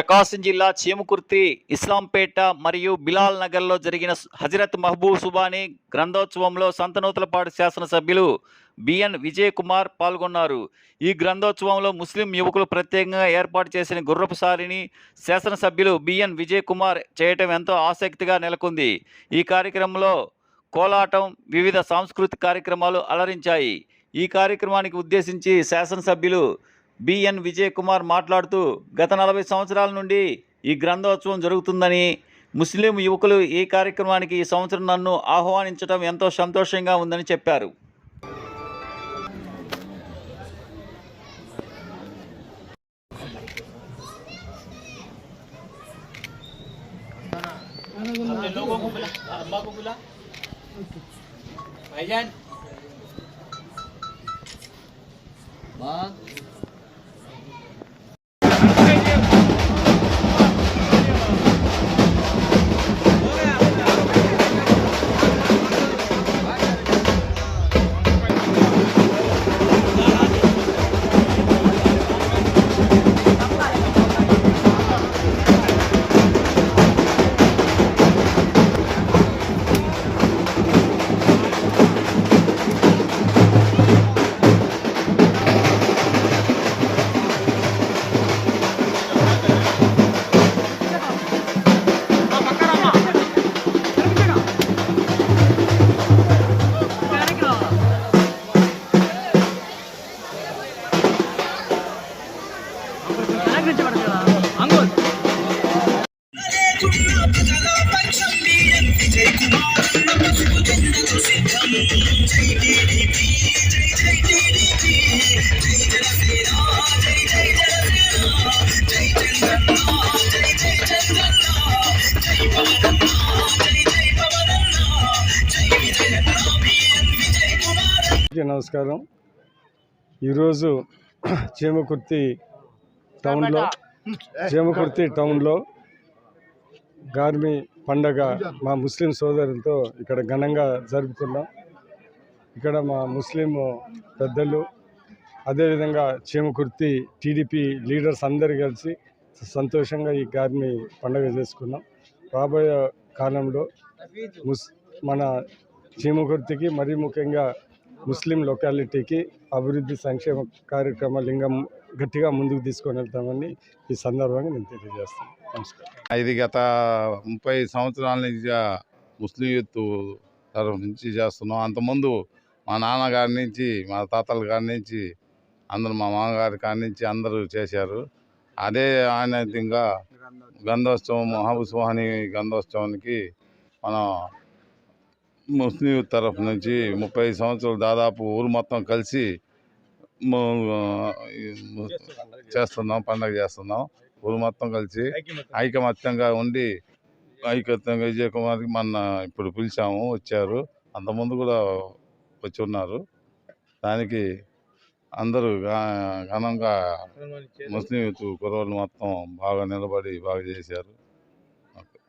ప్రకాశం జిల్లా చీమకుర్తి, ఇస్లాంపేట మరియు బిలాల్ నగర్లో జరిగిన హజరత్ మహబూబ్ సుబానీ గ్రంథోత్సవంలో సంతనూతలపాడు శాసనసభ్యులు బిఎన్ విజయ్ కుమార్ పాల్గొన్నారు. ఈ గ్రంథోత్సవంలో ముస్లిం యువకులు ప్రత్యేకంగా ఏర్పాటు చేసిన గుర్రపు సారిని శాసనసభ్యులు బిఎన్ విజయ్ కుమార్ చేయటం ఎంతో ఆసక్తిగా నెలకొంది. ఈ కార్యక్రమంలో కోలాటం, వివిధ సాంస్కృతిక కార్యక్రమాలు అలరించాయి. ఈ కార్యక్రమానికి ఉద్దేశించి శాసనసభ్యులు బిఎన్ విజయ్ కుమార్ మాట్లాడుతూ, గత 40 సంవత్సరాల నుండి ఈ గ్రంథోత్సవం జరుగుతుందని, ముస్లిం యువకులు ఈ కార్యక్రమానికి ఈ సంవత్సరం నన్ను ఆహ్వానించడం ఎంతో సంతోషంగా ఉందని చెప్పారు. నమస్కారం. ఈరోజు చీమకుర్తి టౌన్లో గార్మి పండగ మా ముస్లిం సోదరులతో ఇక్కడ ఘనంగా జరుపుకున్నాం. ఇక్కడ మా ముస్లిం పెద్దలు, అదేవిధంగా చీమకుర్తి టీడీపీ లీడర్స్ అందరు కలిసి సంతోషంగా ఈ గార్మి పండగ చేసుకున్నాం. రాబోయే కాలంలో మన చీమకుర్తికి, మరీ ముఖ్యంగా ముస్లిం లొకాలిటీకి అభివృద్ధి సంక్షేమ కార్యక్రమాలు ఇంకా గట్టిగా ముందుకు తీసుకొని వెళ్తామని ఈ సందర్భంగా నేను తెలియజేస్తాను. నమస్కారం. ఇది గత 30 సంవత్సరాల నుంచి ముస్లిం యూత్ తరఫు నుంచి చేస్తున్నాం. అంతకుముందు మా నాన్నగారి నుంచి, మా తాతల గారి నుంచి, అందరూ మా మామగారి కాడి నుంచి అందరూ చేశారు. అదే ఆనతిగా గ్రంథోత్సవం, మహబూబ్ సుబానీ గ్రంథోత్సవానికి మనం ముస్లిం యూత్ తరఫు నుంచి 30 సంవత్సరాలు దాదాపు ఊరు మొత్తం కలిసి పండగ చేస్తున్నాం. ఊరు మొత్తం కలిసి ఐకమత్యంగా ఉండి ఐకమత్యంగా విజయ్ కుమార్కి ఇప్పుడు పిలిచాము, వచ్చారు. అంతకుముందు కూడా వచ్చి ఉన్నారు. దానికి అందరూ ఘనంగా ముస్లిం యూత్ కుర్రోళ్ళు మొత్తం బాగా నిలబడి బాగా చేశారు.